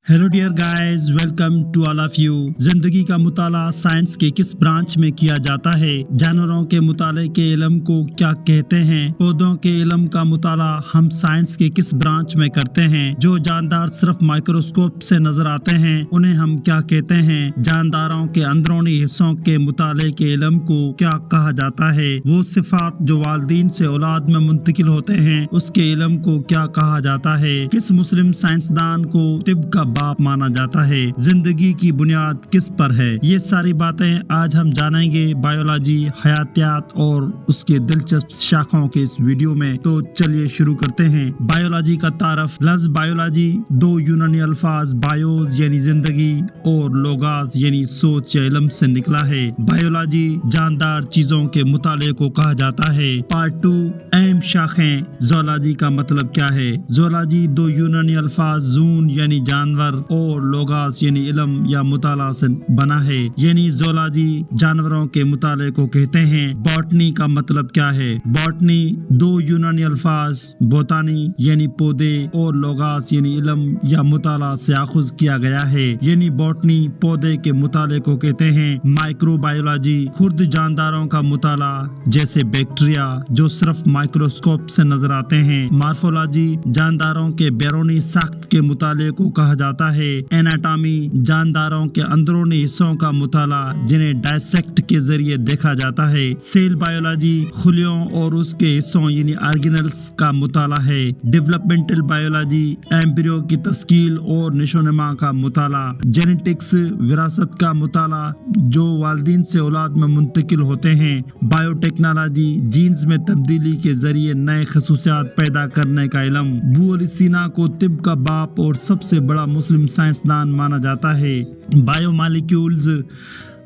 Hello dear guys, welcome to all of you. जिंदगी का मुताला science के किस ब्रांच में किया जाता है? जानवरों के मुताले के इल्म को क्या कहते हैं? पौधों के इल्म का मुताला हम साइंस के किस ब्रांच में करते हैं? जो जानदार सिर्फ माइक्रोस्कोप से नजर आते हैं उन्हें हम क्या कहते हैं? जानदारों के अंदरूनी हिस्सों के मुताले के इल्म को क्या कहा जाता है? वो सिफात जो वालिदैन से औलाद में मुंतकिल होते हैं उसके इल्म को क्या कहा जाता है? किस मुस्लिम साइंसदान को तिब का बाप माना जाता है? जिंदगी की बुनियाद किस पर है? ये सारी बातें आज हम जानेंगे बायोलॉजी, हयातियात और उसके दिलचस्प शाखाओं के इस वीडियो में। तो चलिए शुरू करते हैं। बायोलॉजी का तारफ। लफ्ज बायोलॉजी दो यूनानी अल्फाज बायोस यानी जिंदगी और लोगास यानी सोच या इल्म से निकला है। बायोलॉजी जानदार चीजों के मुताले को कहा जाता है। पार्ट 2 अहम शाखें। ज़ूलॉजी का मतलब क्या है? ज़ूलॉजी दो यूनानी अल्फाज जून यानी जानवर और लोगास यानी इल्म या मुताला से बना है, यानी ज़ूलॉजी जानवरों के मुताले को कहते हैं। बॉटनी का मतलब क्या है? बॉटनी दो यूनानी अल्फाज बोतानी यानी पौधे और लोगास यानी इल्म या मुताला से आखुज किया गया है, यानी बॉटनी पौधे के मुताले को कहते हैं। माइक्रोबायोलॉजी खुर्द जानदारों का मुताला जैसे बैक्टीरिया जो सिर्फ माइक्रोस्कोप से नजर आते हैं। मार्फोलॉजी जानदारों के बैरूनी साख्त के मुताले को कहा जाता है। एनाटॉमी जानदारों के अंदरूनी हिस्सों का मुताला जिन्हें डायसेक्ट के जरिए देखा जाता है। सेल बायोलॉजी खुलियों और उसके हिस्सों यानी ऑर्गेनेल्स का मुताला है। डेवलपमेंटल बायोलॉजी एम्ब्रियो की तस्कील और नशोनमा का मुताला। जेनेटिक्स विरासत का मुताला जो वालिदैन से औलाद में मुंतकिल होते हैं। बायोटेक्नोलॉजी जीन्स में तब्दीली के जरिए नए खसूसियात पैदा करने का इल्म। अबू अली सीना को तिब का बाप और सबसे बड़ा मुस्लिम साइंसदान माना जाता है। बायोमॉलिक्यूल्स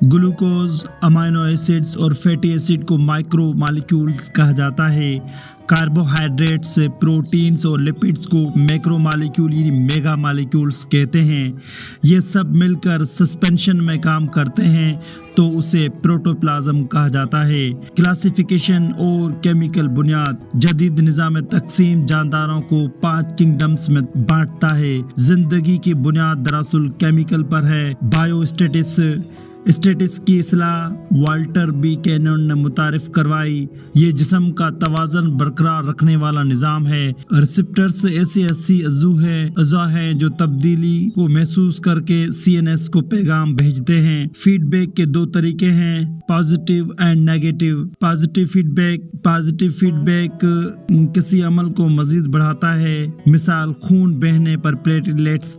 ग्लूकोज, अमाइनो एसिड्स और फैटी एसिड को माइक्रो मॉलिक्यूल्स कहा जाता है। कार्बोहाइड्रेट्स, प्रोटीन्स और लिपिड्स को मैक्रो मॉलिक्यूल यानी मेगा मॉलिक्यूल्स कहते हैं। ये सब मिलकर सस्पेंशन में काम करते हैं तो उसे प्रोटोप्लाज्म कहा जाता है। क्लासिफिकेशन और केमिकल बुनियाद। जदीद निज़ाम तकसीम जानदारों को 5 किंगडम्स में बांटता है। जिंदगी की बुनियाद दरअसल केमिकल पर है। बायोस्टेटिक्स स्टेटिक्स की इसलाह वाल्टर बी कैनन ने मुतारिफ करवाई। ये जिस्म का तवाज़न बरकरार रखने वाला निज़ाम है। रिसेप्टर्स ऐसी अज़ा हैं जो तब्दीली को महसूस करके CNS को पैगाम भेजते हैं। फीडबैक के 2 तरीके हैं, positive and negative. Positive feedback किसी अमल को मजीद बढ़ाता है, मिसाल खून बहने पर प्लेटलेट्स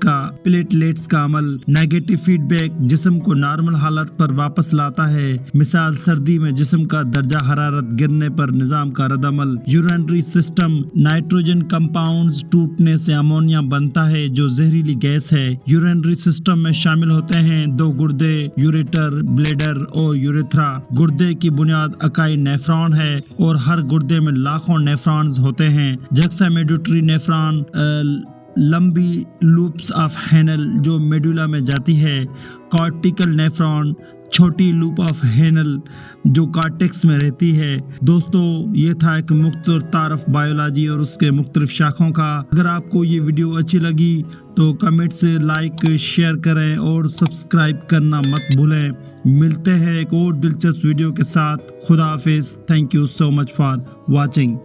का अमल। नेगेटिव फीडबैक जिस्म को नॉर्मल हालत पर वापस लाता है, मिसाल सर्दी में जिस्म का दर्जा हरारत गिरने पर निजाम का रद्दअमल। यूरिनरी सिस्टम नाइट्रोजन कंपाउंड्स टूटने से अमोनिया बनता है जो जहरीली गैस है। यूरिनरी सिस्टम में शामिल होते हैं 2 गुर्दे, यूरेटर, ब्लेडर और यूरेथ्रा। गुर्दे की बुनियाद अकाई नेफ्रॉन है और हर गुर्दे में लाखों नेफ्रॉन्स होते हैं। जक्सामेडुटरी नेफ्रॉन लंबी लूप्स ऑफ हेनल जो मेडुला में जाती है। कॉर्टिकल नेफ्रॉन छोटी लूप ऑफ हेनल जो कॉर्टेक्स में रहती है। दोस्तों, ये था एक मुख्तसर तारफ बायोलॉजी और उसके मुख्तलिफ शाखों का। अगर आपको ये वीडियो अच्छी लगी तो कमेंट से लाइक शेयर करें और सब्सक्राइब करना मत भूलें। मिलते हैं एक और दिलचस्प वीडियो के साथ। खुदा हाफिज। Thank you so much for watching.